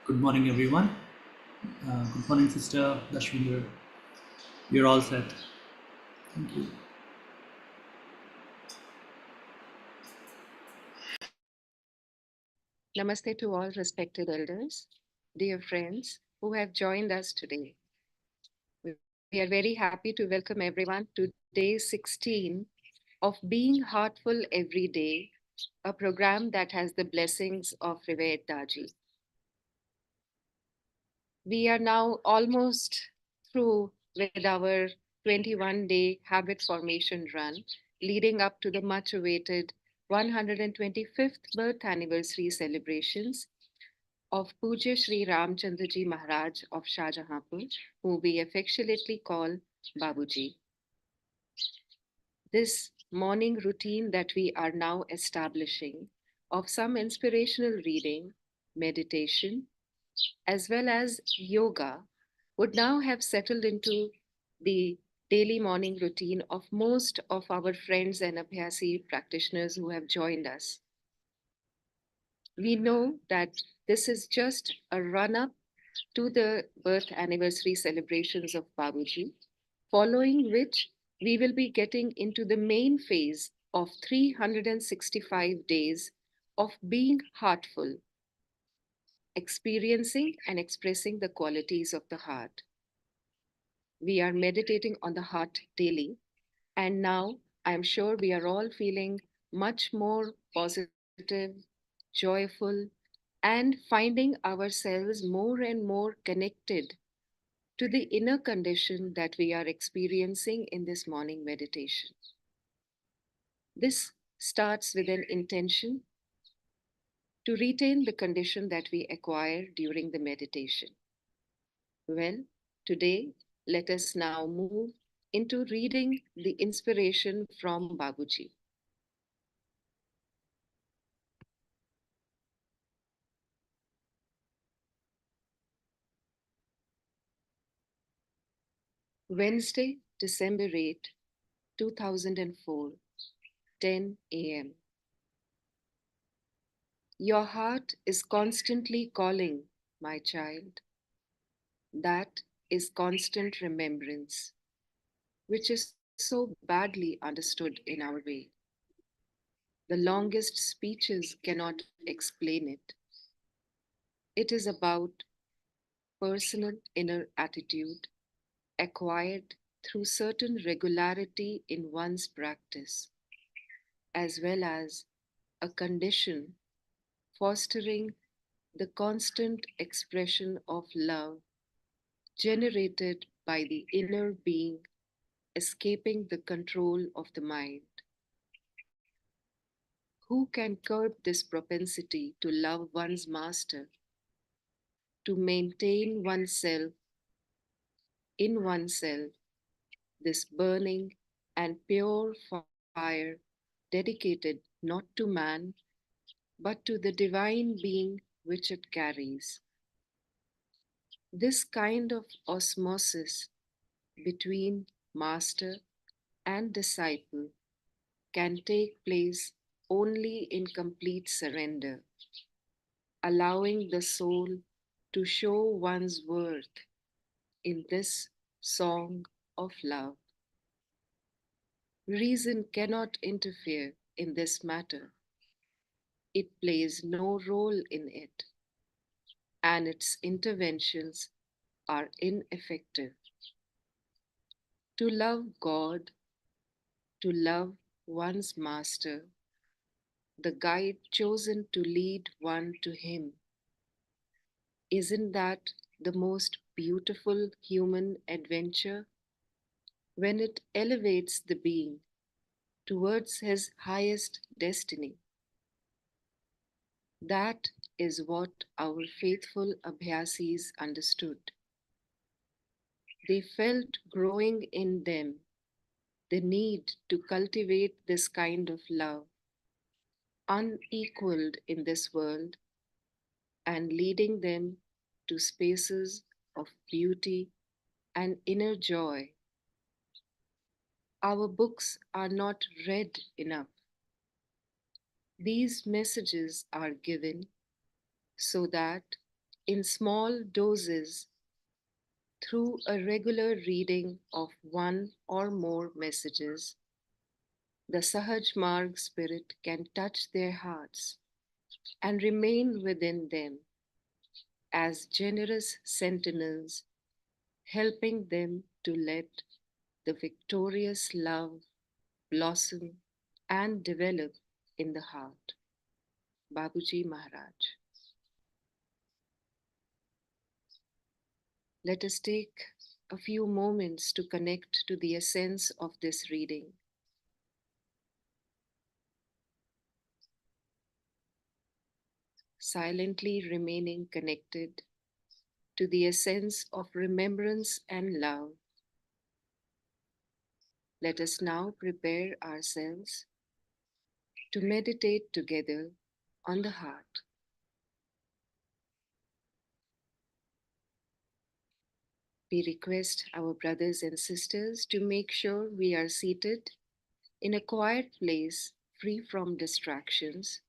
Good morning, everyone. Good morning, Sister Dashmi here. You're all set. Thank you. Namaste to all respected elders, dear friends who have joined us today. We are very happy to welcome everyone to day 16 of Being Heartful Every Day, a program that has the blessings of Rivayat Daji. We are now almost through with our 21-day habit formation run, leading up to the much awaited 125th birth anniversary celebrations of Pujya Sri Ramchandraji Maharaj of Shahjahanpur, who we affectionately call Babuji. This morning routine that we are now establishing of some inspirational reading, meditation, as well as yoga would now have settled into the daily morning routine of most of our friends and Abhyasi practitioners who have joined us. We know that this is just a run up to the birth anniversary celebrations of Babuji, following which we will be getting into the main phase of 365 days of being heartful, experiencing and expressing the qualities of the heart. We are meditating on the heart daily, and now I'm sure we are all feeling much more positive, joyful, and finding ourselves more and more connected to the inner condition that we are experiencing in this morning meditation. This starts with an intention to retain the condition that we acquire during the meditation. Well, today, let us now move into reading the inspiration from Babuji. Wednesday, December 8, 2004, 10 a.m. Your heart is constantly calling, my child. That is constant remembrance, which is so badly understood in our way. The longest speeches cannot explain it. It is about personal inner attitude acquired through certain regularity in one's practice, as well as a condition fostering the constant expression of love generated by the inner being escaping the control of the mind. Who can curb this propensity to love one's master, to maintain oneself in oneself, this burning and pure fire dedicated not to man, but to the divine being which it carries? This kind of osmosis between master and disciple can take place only in complete surrender, allowing the soul to show one's worth in this song of love. Reason cannot interfere in this matter. It plays no role in it, and its interventions are ineffective. To love God, to love one's master, the guide chosen to lead one to Him, isn't that the most beautiful human adventure when it elevates the being towards his highest destiny? That is what our faithful Abhyasis understood. They felt growing in them the need to cultivate this kind of love, unequaled in this world, and leading them to spaces of beauty and inner joy. Our books are not read enough. These messages are given so that in small doses through a regular reading of one or more messages, the Sahaj Marg spirit can touch their hearts and remain within them as generous sentinels, helping them to let the victorious love blossom and develop in the heart. Babuji Maharaj. Let us take a few moments to connect to the essence of this reading. Silently remaining connected to the essence of remembrance and love, let us now prepare ourselves to meditate together on the heart. We request our brothers and sisters to make sure we are seated in a quiet place free from distractions,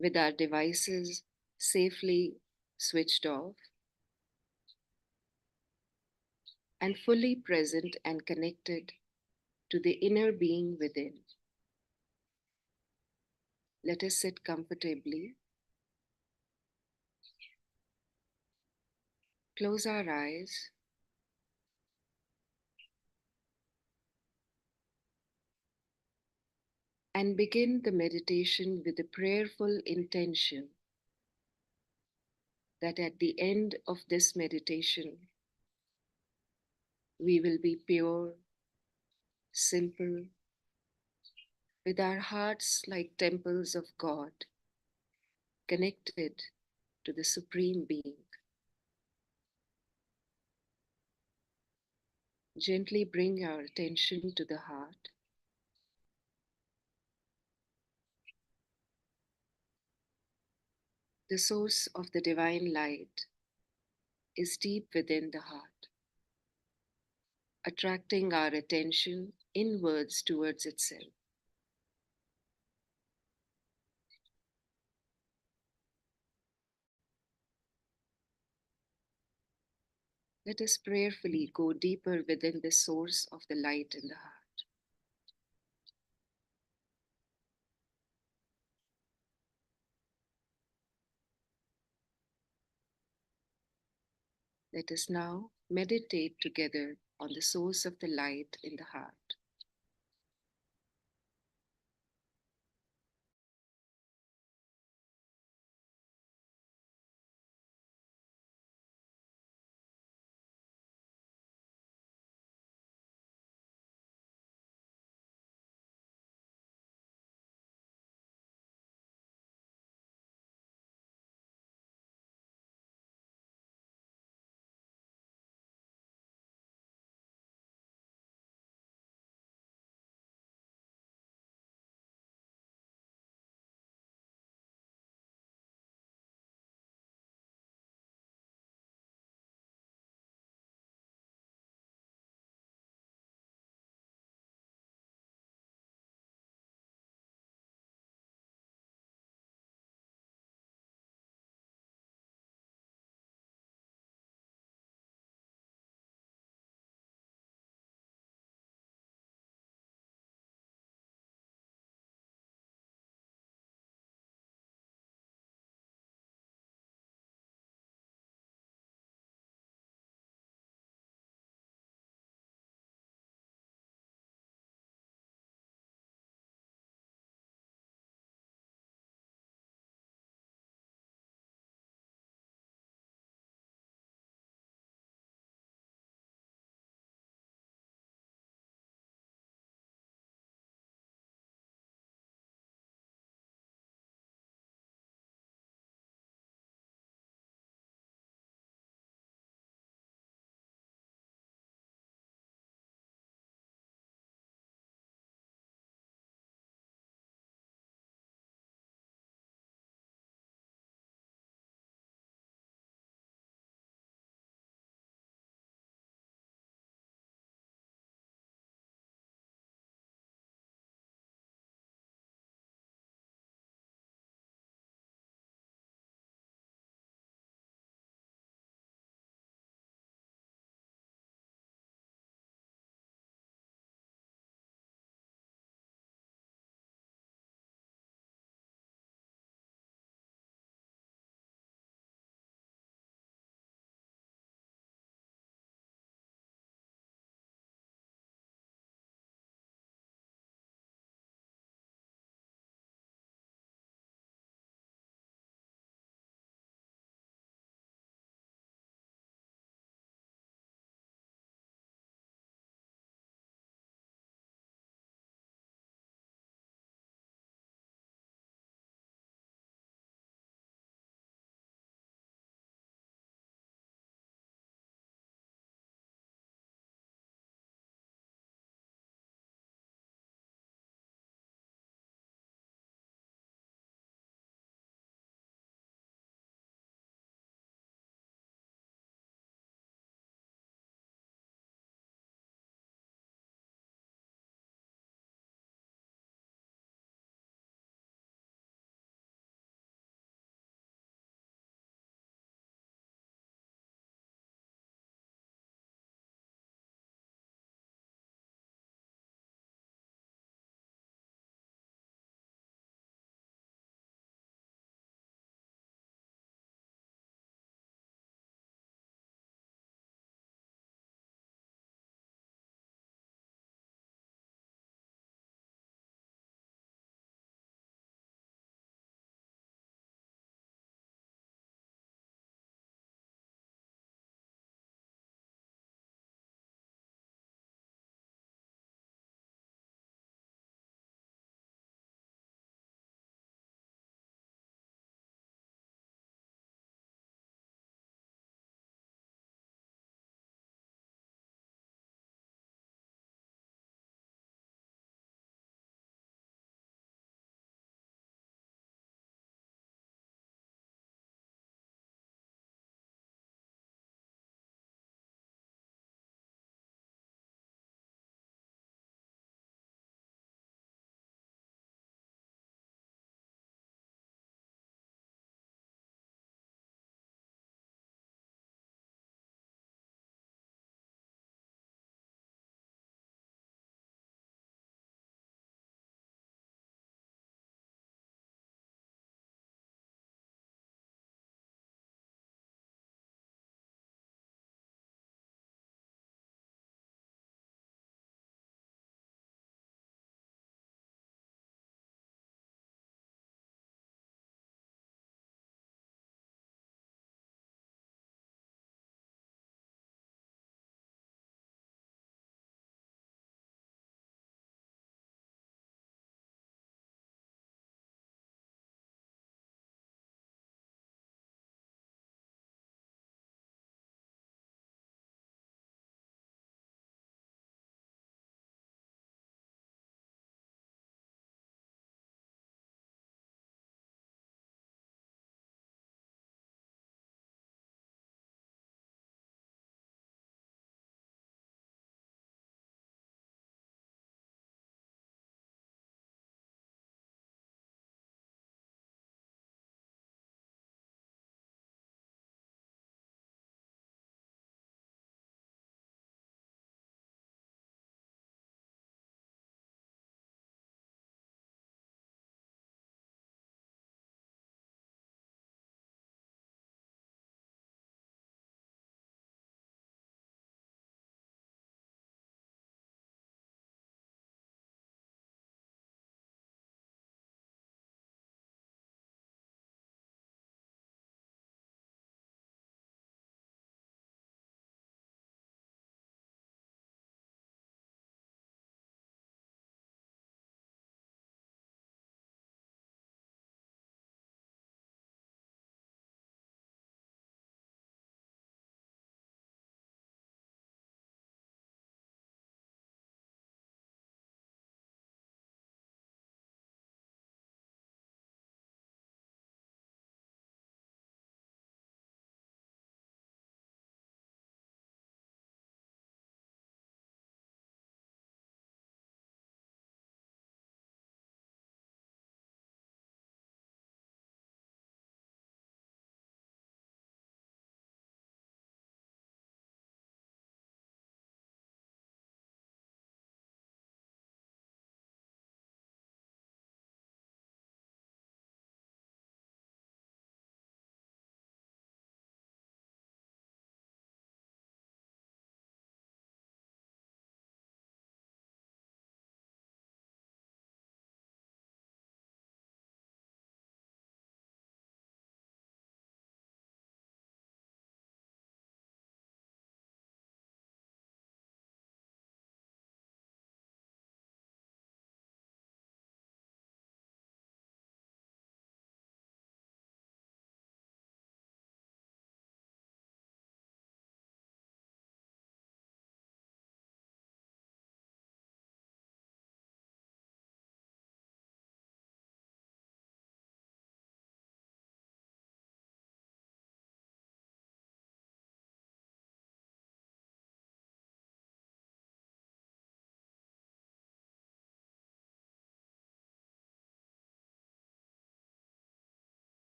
with our devices safely switched off, and fully present and connected to the inner being within. Let us sit comfortably, close our eyes, and begin the meditation with a prayerful intention that at the end of this meditation, we will be pure, simple, with our hearts like temples of God, connected to the Supreme Being. Gently bring our attention to the heart. The source of the divine light is deep within the heart, attracting our attention inwards towards itself. Let us prayerfully go deeper within the source of the light in the heart. Let us now meditate together on the source of the light in the heart.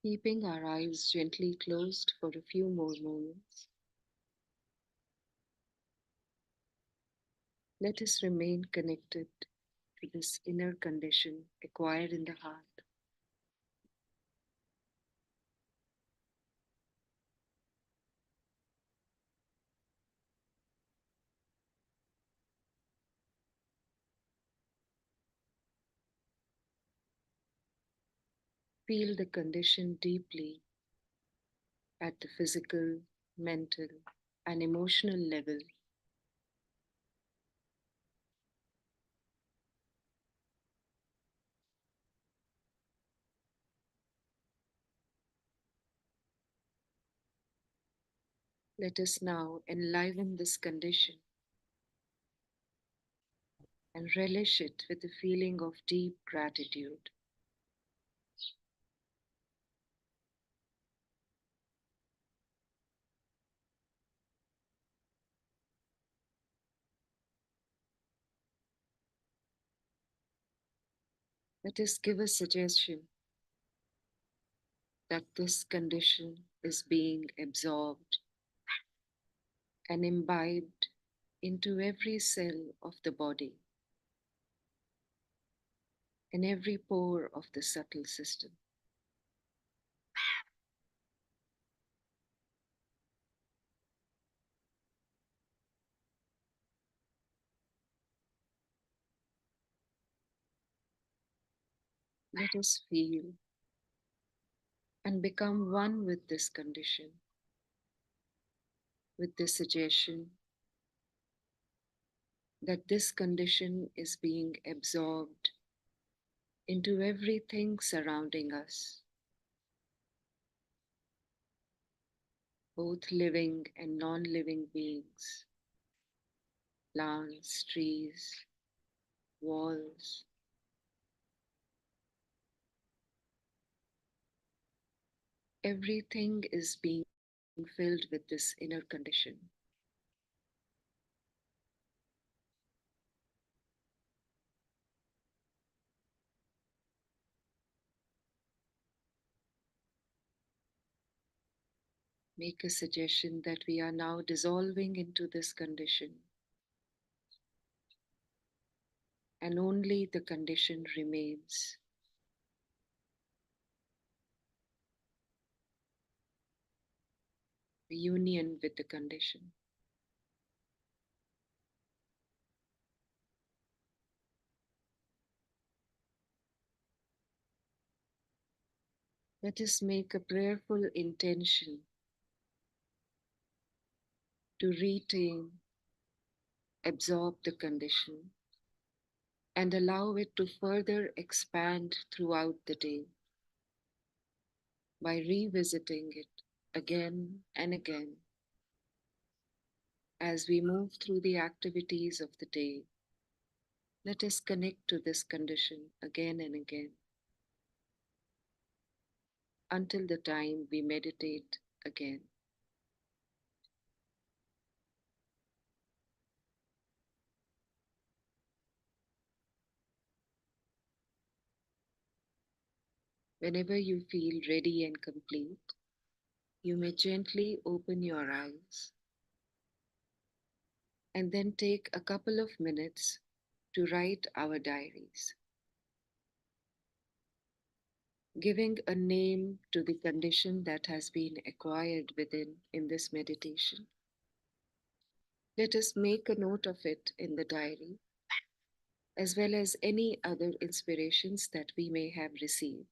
Keeping our eyes gently closed for a few more moments, let us remain connected to this inner condition acquired in the heart. Feel the condition deeply at the physical, mental, and emotional level. Let us now enliven this condition and relish it with a feeling of deep gratitude. Let us give a suggestion that this condition is being absorbed and imbibed into every cell of the body and every pore of the subtle system. Let us feel and become one with this condition, with the suggestion that this condition is being absorbed into everything surrounding us, both living and non living beings, plants, trees, walls. Everything is being filled with this inner condition. Make a suggestion that we are now dissolving into this condition, and only the condition remains. The union with the condition. Let us make a prayerful intention to retain, absorb the condition, and allow it to further expand throughout the day by revisiting it again and again as we move through the activities of the day. Let us connect to this condition again and again until the time we meditate again. Whenever you feel ready and complete, you may gently open your eyes and then take a couple of minutes to write our diaries, giving a name to the condition that has been acquired within in this meditation. Let us make a note of it in the diary, as well as any other inspirations that we may have received.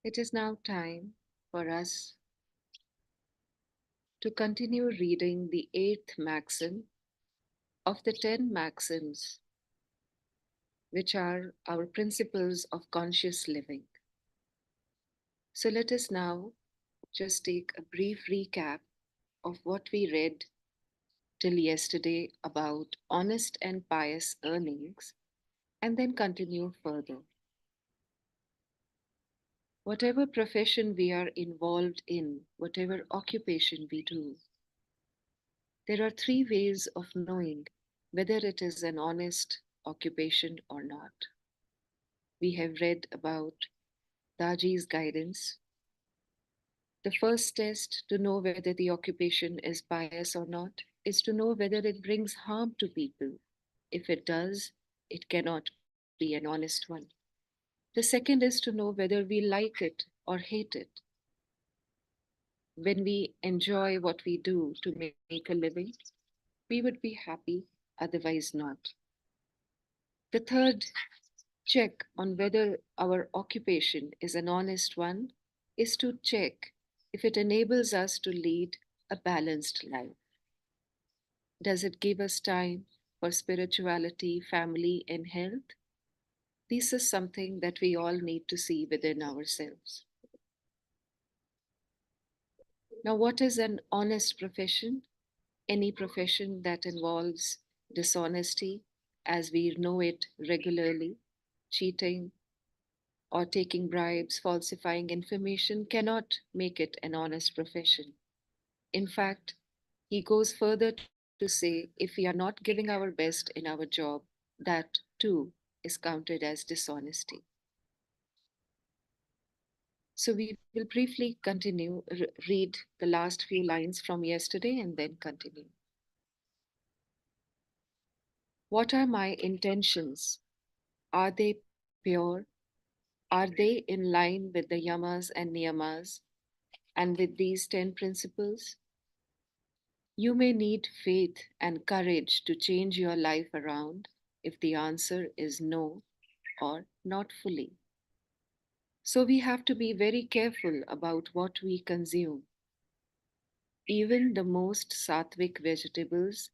It is now time for us to continue reading the eighth maxim of the 10 maxims, which are our principles of conscious living. So let us now just take a brief recap of what we read till yesterday about honest and pious earnings, and then continue further. Whatever profession we are involved in, whatever occupation we do, there are three ways of knowing whether it is an honest occupation or not. We have read about Daji's guidance. The first test to know whether the occupation is pious or not is to know whether it brings harm to people. If it does, it cannot be an honest one. The second is to know whether we like it or hate it. When we enjoy what we do to make a living, we would be happy, otherwise, not. The third check on whether our occupation is an honest one is to check if it enables us to lead a balanced life. Does it give us time for spirituality, family, and health? This is something that we all need to see within ourselves. Now, what is an honest profession? Any profession that involves dishonesty, as we know it regularly, cheating, or taking bribes, falsifying information, cannot make it an honest profession. In fact, he goes further to say if we are not giving our best in our job, that too is counted as dishonesty. So we will briefly continue, read the last few lines from yesterday and then continue. What are my intentions? Are they pure? Are they in line with the yamas and niyamas and with these 10 principles? You may need faith and courage to change your life around if the answer is no or not fully. So we have to be very careful about what we consume. Even the most sattvic vegetables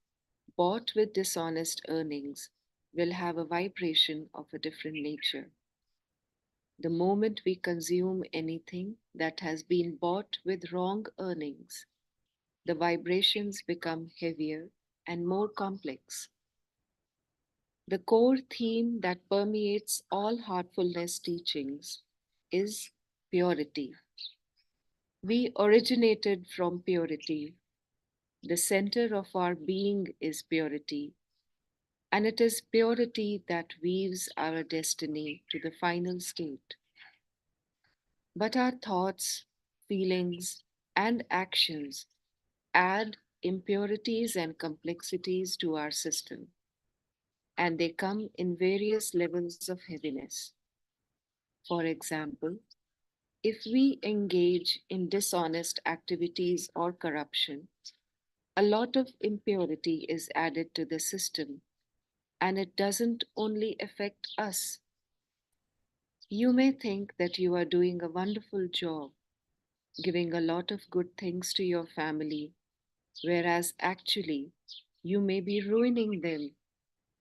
bought with dishonest earnings will have a vibration of a different nature. The moment we consume anything that has been bought with wrong earnings, the vibrations become heavier and more complex. The core theme that permeates all heartfulness teachings is purity. We originated from purity. The center of our being is purity, and it is purity that weaves our destiny to the final state. But our thoughts, feelings, and actions add impurities and complexities to our system, and they come in various levels of heaviness. For example, if we engage in dishonest activities or corruption, a lot of impurity is added to the system, and it doesn't only affect us. You may think that you are doing a wonderful job, giving a lot of good things to your family, whereas actually you may be ruining them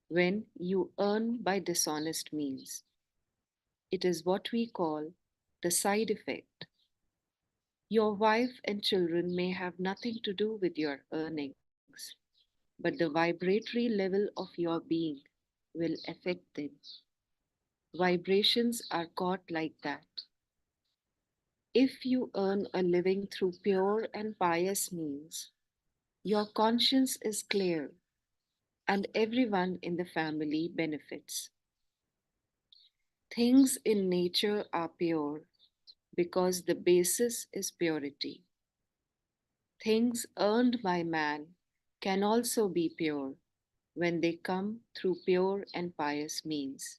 when you earn by dishonest means. It is what we call the side effect. Your wife and children may have nothing to do with your earnings, but the vibratory level of your being will affect them. Vibrations are caught like that. If you earn a living through pure and pious means, your conscience is clear and everyone in the family benefits. Things in nature are pure because the basis is purity. Things earned by man can also be pure when they come through pure and pious means.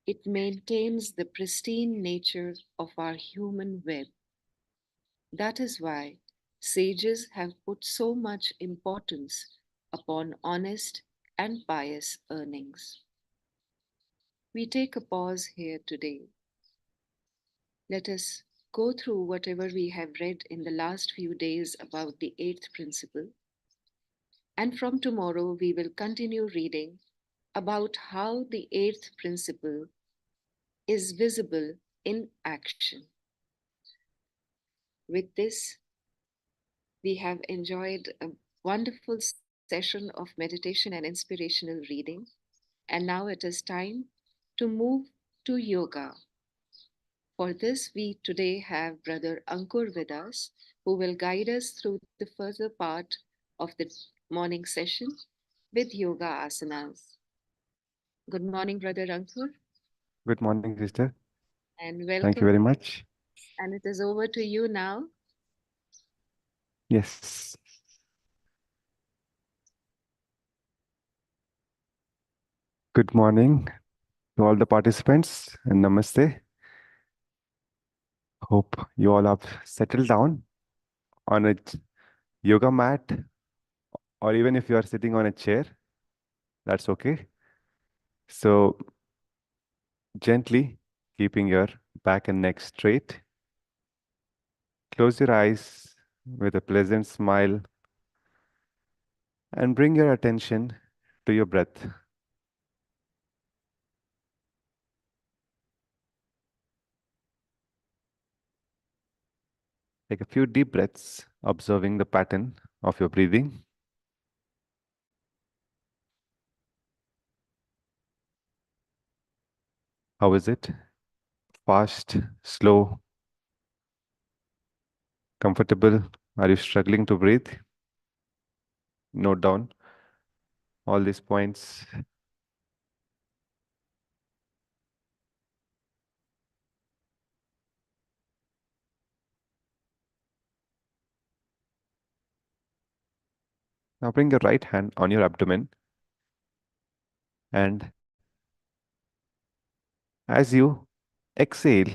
It maintains the pristine nature of our human web. That is why sages have put so much importance upon honest and pious earnings. We take a pause here today. Let us go through whatever we have read in the last few days about the eighth principle. And from tomorrow, we will continue reading about how the eighth principle is visible in action. With this, we have enjoyed a wonderful session of meditation and inspirational reading. And now it is time to move to yoga. For this, we today have Brother Ankur with us, who will guide us through the further part of the morning session with yoga asanas. Good morning, Brother Ankur, Good morning, sister. and Thank you welcome. very much. And it is over to you now. Yes. Good morning to all the participants and namaste. Hope you all have settled down on a yoga mat, or even if you are sitting on a chair, that's okay. So, gently keeping your back and neck straight, close your eyes with a pleasant smile and bring your attention to your breath. Take a few deep breaths, observing the pattern of your breathing. How is it? Fast, slow, comfortable? Are you struggling to breathe? Note down all these points. Now bring your right hand on your abdomen, and as you exhale,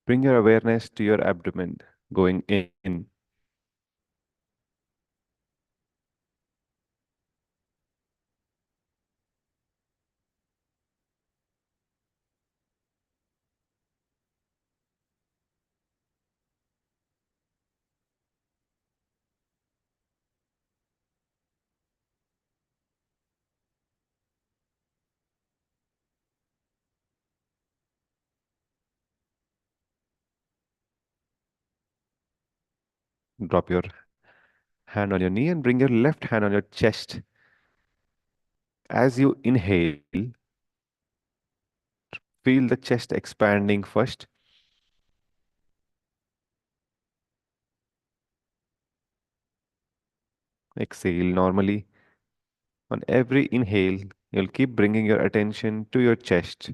bring your awareness to your abdomen going in. Drop your hand on your knee and bring your left hand on your chest. As you inhale, feel the chest expanding first. Exhale normally. On every inhale, you'll keep bringing your attention to your chest.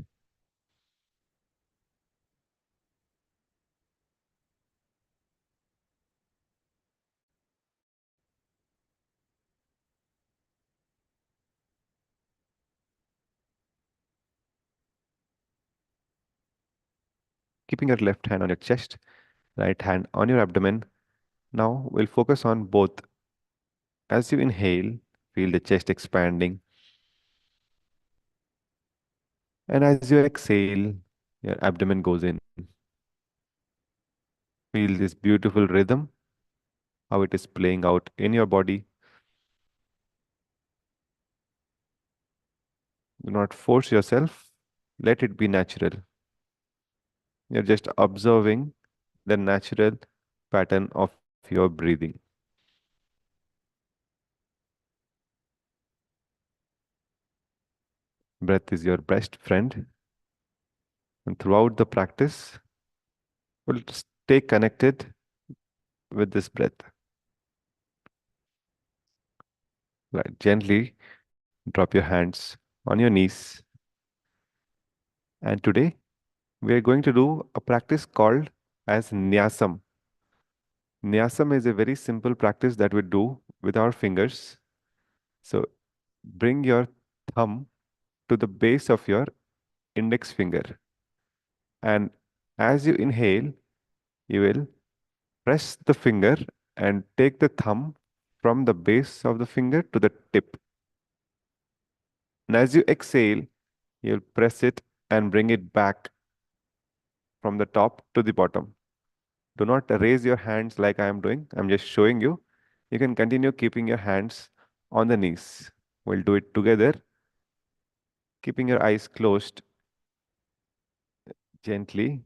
Keeping your left hand on your chest, right hand on your abdomen. Now we'll focus on both. As you inhale, feel the chest expanding. And as you exhale, your abdomen goes in. Feel this beautiful rhythm, how it is playing out in your body. Do not force yourself, let it be natural. You're just observing the natural pattern of your breathing. Breath is your best friend. And throughout the practice, we'll stay connected with this breath. Right, gently drop your hands on your knees. And today, we are going to do a practice called as Nyasam. Nyasam is a very simple practice that we do with our fingers. So bring your thumb to the base of your index finger. And as you inhale, you will press the finger and take the thumb from the base of the finger to the tip. And as you exhale, you'll press it and bring it back from the top to the bottom. Do not raise your hands like I am doing. I'm just showing you. You can continue keeping your hands on the knees. We'll do it together, keeping your eyes closed. Gently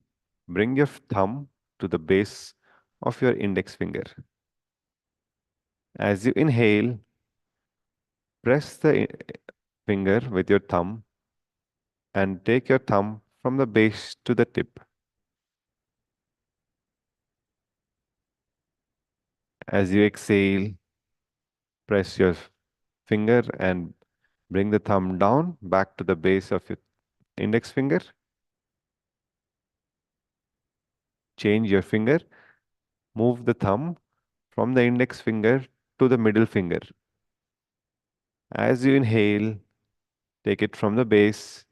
bring your thumb to the base of your index finger. As you inhale, press the finger with your thumb and take your thumb from the base to the tip. As you exhale, press your finger and bring the thumb down back to the base of your index finger. Change your finger. Move the thumb from the index finger to the middle finger. As you inhale, take it from the base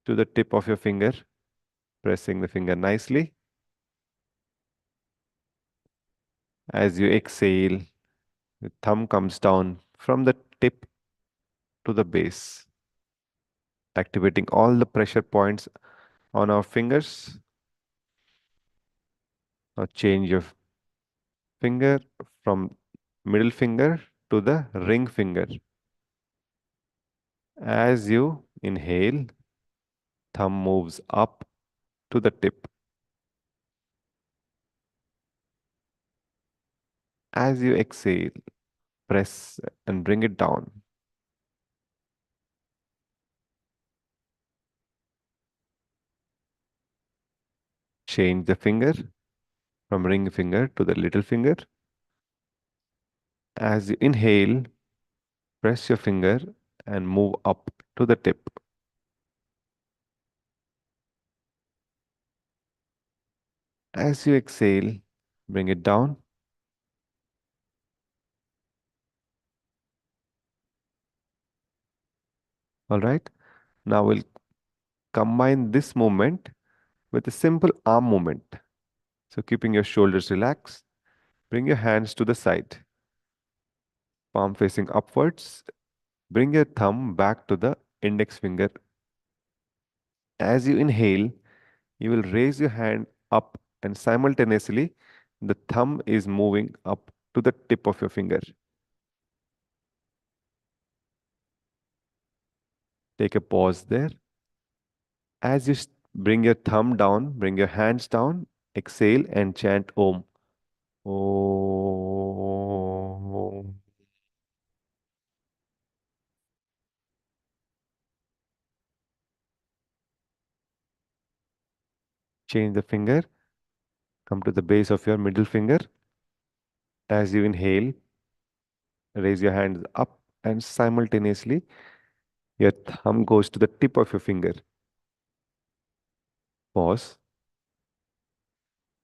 to the tip of your finger, pressing the finger nicely. As you exhale, the thumb comes down from the tip to the base, activating all the pressure points on our fingers. Now change your finger from middle finger to the ring finger. As you inhale, thumb moves up to the tip. As you exhale, press and bring it down. Change the finger from ring finger to the little finger. As you inhale, press your finger and move up to the tip. As you exhale, bring it down. All right. Now we'll combine this movement with a simple arm movement. So keeping your shoulders relaxed, bring your hands to the side, palm facing upwards. Bring your thumb back to the index finger. As you inhale, you will raise your hand up and simultaneously the thumb is moving up to the tip of your finger. Take a pause there. As you bring your thumb down, bring your hands down, exhale and chant Om. Om. Change the finger, come to the base of your middle finger. As you inhale, raise your hands up and simultaneously your thumb goes to the tip of your finger. Pause.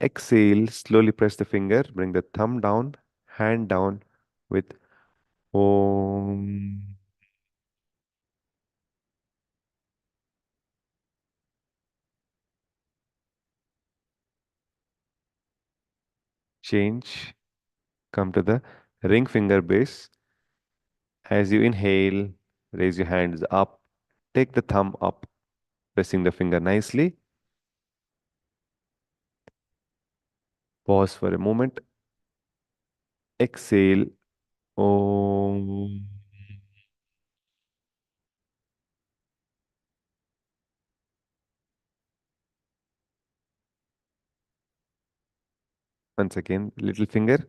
Exhale, slowly press the finger, bring the thumb down, hand down with Om. Change, come to the ring finger base. As you inhale, raise your hands up, take the thumb up, pressing the finger nicely. Pause for a moment. Exhale, Om. Once again, little finger.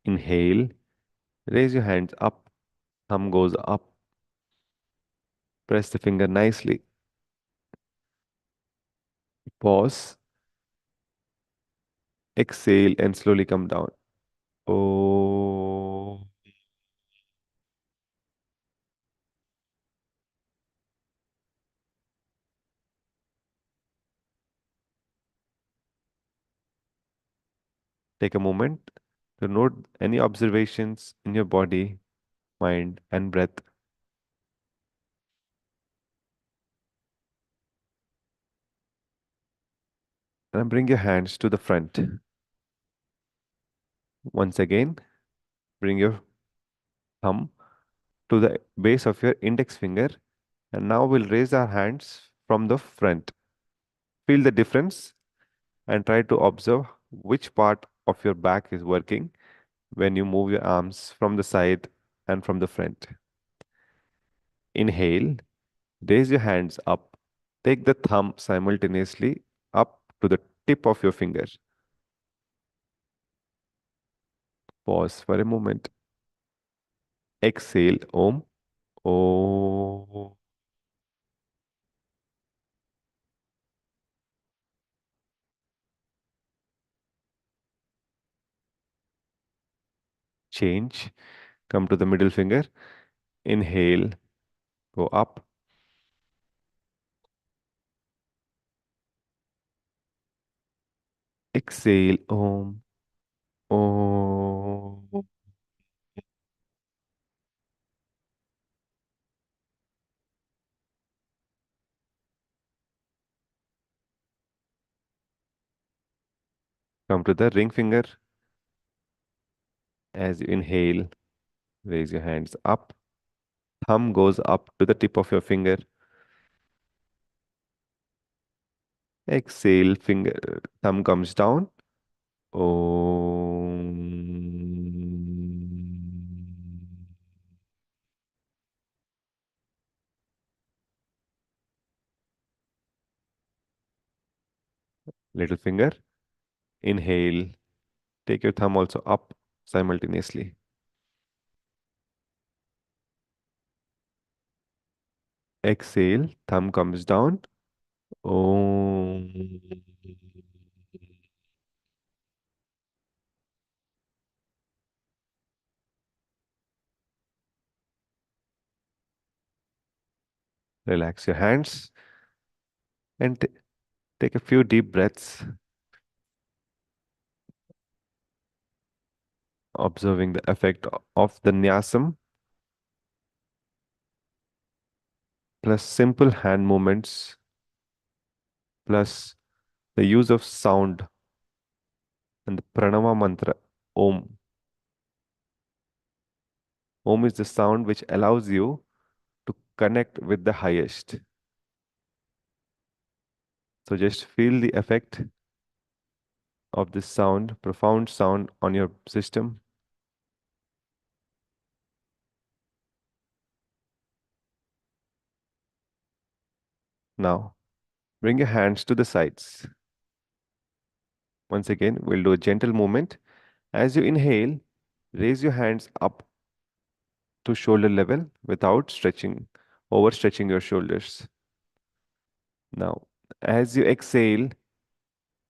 Inhale, raise your hands up, thumb goes up, press the finger nicely. Pause, exhale, and slowly come down. Oh, take a moment to note any observations in your body, mind, and breath. And bring your hands to the front. Once again, bring your thumb to the base of your index finger. And now we'll raise our hands from the front. feel the difference and try to observe which part of your back is working when you move your arms from the side and from the front. Inhale, raise your hands up. Take the thumb simultaneously up to the tip of your finger. Pause for a moment. Exhale, Om. Om. Change. Come to the middle finger. Inhale, go up. Exhale, Om. Om. Come to the ring finger. As you inhale, raise your hands up. Thumb goes up to the tip of your finger. Exhale, thumb comes down. Om. Little finger. Inhale. Take your thumb also up simultaneously. Exhale. Thumb comes down. Om. Relax your hands and take a few deep breaths, observing the effect of the nyasam plus simple hand movements plus the use of sound and the pranava mantra Om. Om is the sound which allows you to connect with the highest. So just feel the effect of this sound, profound sound on your system. Now, bring your hands to the sides. Once again, we'll do a gentle movement. As you inhale, raise your hands up to shoulder level without overstretching your shoulders. Now, as you exhale,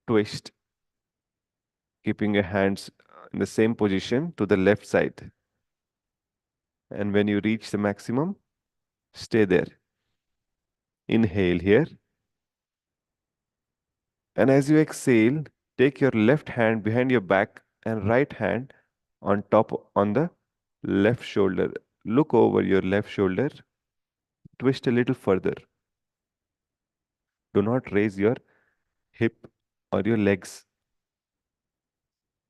twist, keeping your hands in the same position to the left side. And when you reach the maximum, stay there. Inhale here. And as you exhale, take your left hand behind your back and right hand on top on the left shoulder. Look over your left shoulder. Twist a little further. Do not raise your hip or your legs.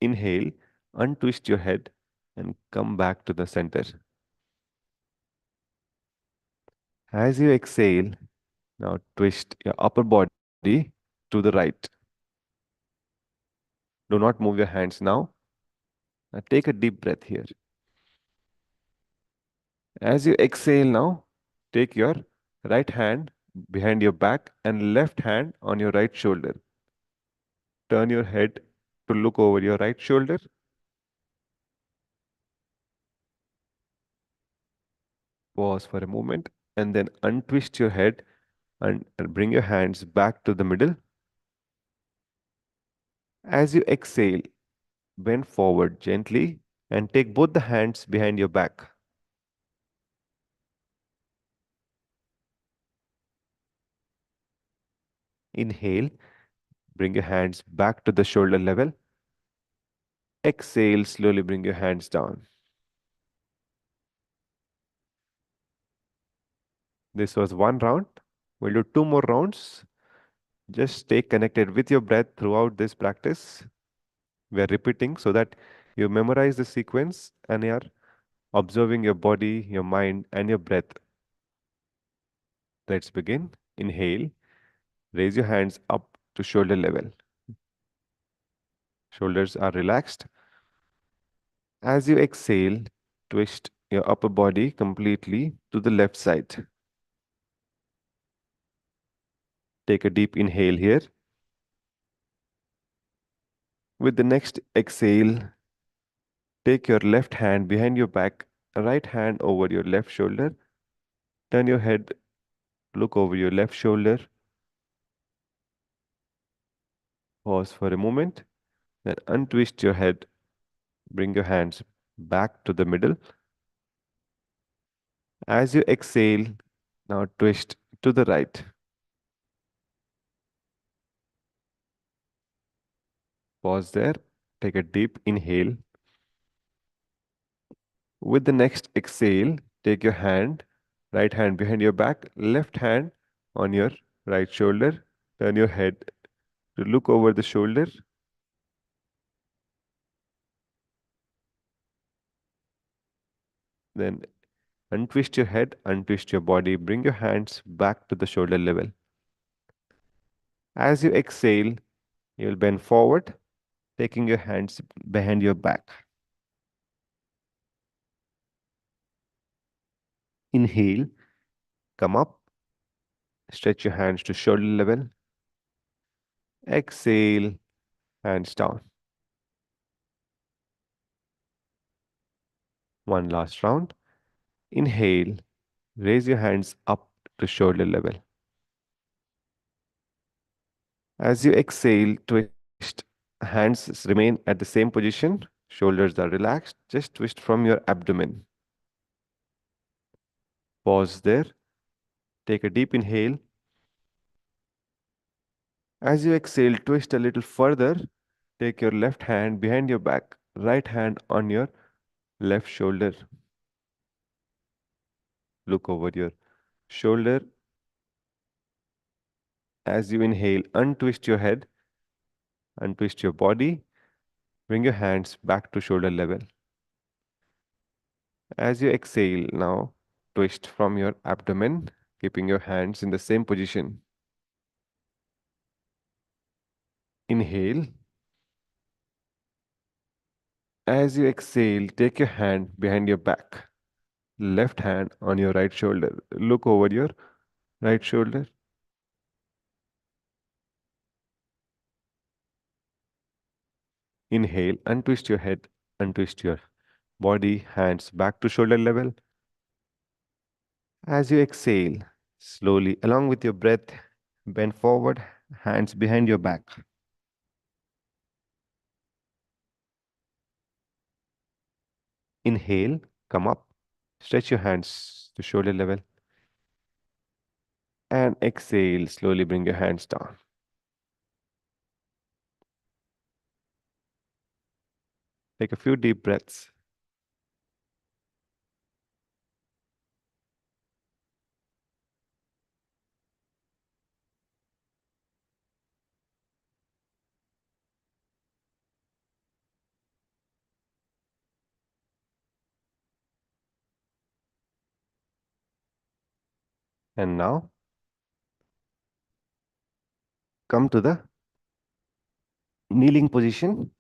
Inhale, untwist your head and come back to the center. As you exhale, now twist your upper body to the right. Do not move your hands now. Now take a deep breath here. As you exhale now, take your right hand behind your back and left hand on your right shoulder. Turn your head to look over your right shoulder. Pause for a moment and then untwist your head and bring your hands back to the middle. As you exhale, bend forward gently and take both the hands behind your back. Inhale, bring your hands back to the shoulder level. Exhale, slowly bring your hands down. This was one round. We'll do two more rounds. Just stay connected with your breath throughout this practice. We are repeating so that you memorize the sequence and you are observing your body, your mind, and your breath. Let's begin. Inhale, raise your hands up to shoulder level. Shoulders are relaxed. As you exhale, twist your upper body completely to the left side. Take a deep inhale here. With the next exhale, take your left hand behind your back, right hand over your left shoulder. Turn your head, look over your left shoulder. Pause for a moment, then untwist your head. Bring your hands back to the middle. As you exhale, now twist to the right. Pause there. Take a deep inhale. With the next exhale, take your hand, right hand behind your back, left hand on your right shoulder. Turn your head to look over the shoulder. Then untwist your head, untwist your body. Bring your hands back to the shoulder level. As you exhale, you will bend forward, taking your hands behind your back. Inhale, come up, stretch your hands to shoulder level. Exhale, hands down. One last round. Inhale, raise your hands up to shoulder level. As you exhale, twist. Hands remain at the same position. Shoulders are relaxed. Just twist from your abdomen. Pause there. Take a deep inhale. As you exhale, twist a little further. Take your left hand behind your back, right hand on your left shoulder. Look over your shoulder. As you inhale, untwist your head, untwist your body. Bring your hands back to shoulder level. As you exhale, now twist from your abdomen, keeping your hands in the same position. Inhale. As you exhale, take your hand behind your back, left hand on your right shoulder. Look over your right shoulder. Inhale, untwist your head, untwist your body, hands back to shoulder level. As you exhale, slowly, along with your breath, bend forward, hands behind your back. Inhale, come up, stretch your hands to shoulder level. And exhale, slowly bring your hands down. Take a few deep breaths. And now, come to the kneeling position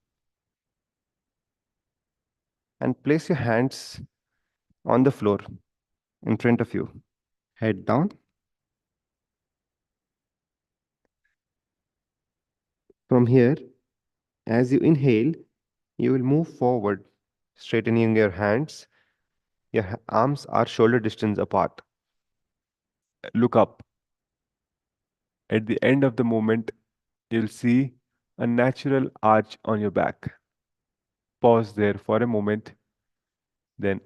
and place your hands on the floor in front of you. Head down. From here, as you inhale, you will move forward, straightening your hands. Your arms are shoulder distance apart. Look up. At the end of the movement, you'll see a natural arch on your back. Pause there for a moment. Then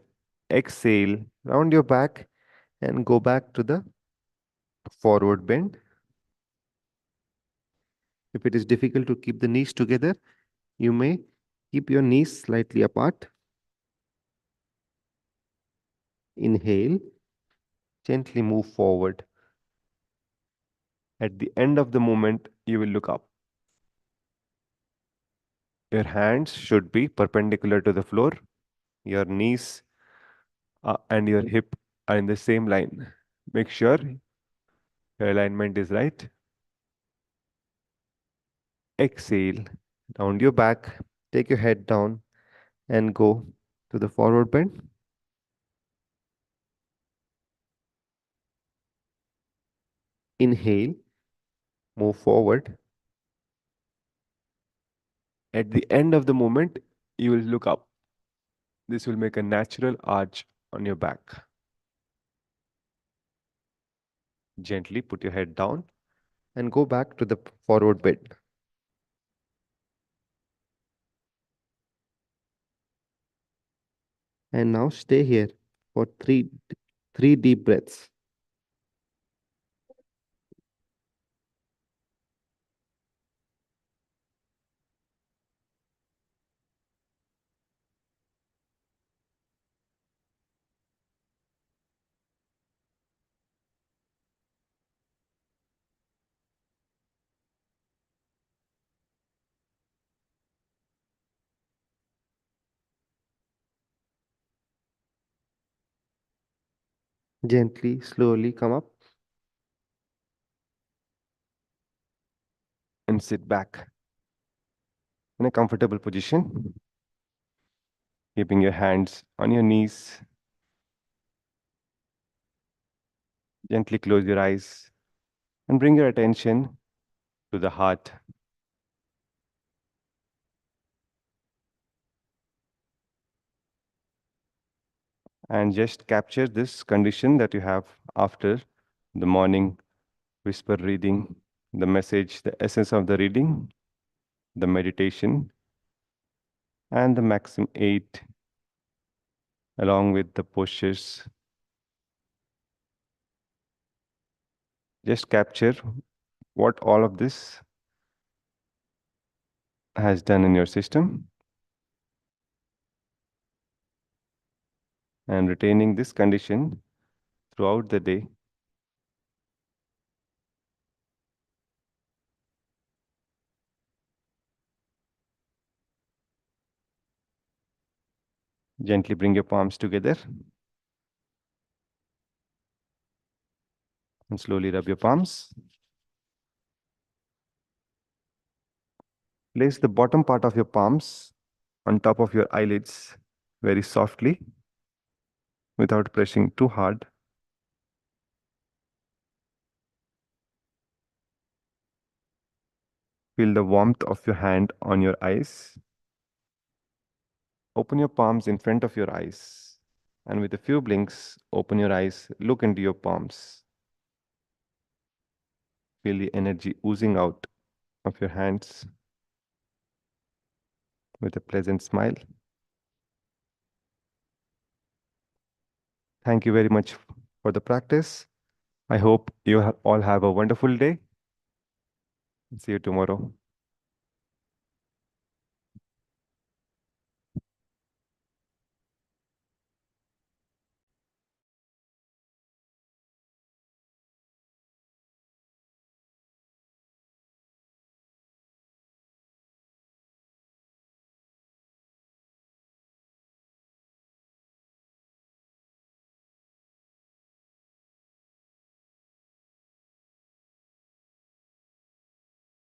exhale, round your back and go back to the forward bend. If it is difficult to keep the knees together, you may keep your knees slightly apart. Inhale, gently move forward. At the end of the movement, you will look up. Your hands should be perpendicular to the floor. Your knees and your hip are in the same line. Make sure your alignment is right. Exhale, round your back, take your head down and go to the forward bend. Inhale, move forward. At the end of the movement, you will look up. This will make a natural arch on your back. Gently put your head down and go back to the forward bend. And now stay here for three deep breaths. Gently, slowly come up and sit back in a comfortable position, keeping your hands on your knees. Gently close your eyes and bring your attention to the heart. And just capture this condition that you have after the morning whisper reading, the message, the essence of the reading, the meditation, and the maxim 8, along with the postures. Just capture what all of this has done in your system and retaining this condition throughout the day. Gently bring your palms together and slowly rub your palms. Place the bottom part of your palms on top of your eyelids very softly without pressing too hard. Feel the warmth of your hand on your eyes. Open your palms in front of your eyes. And with a few blinks, open your eyes, look into your palms. Feel the energy oozing out of your hands with a pleasant smile. Thank you very much for the practice. I hope you all have a wonderful day. See you tomorrow.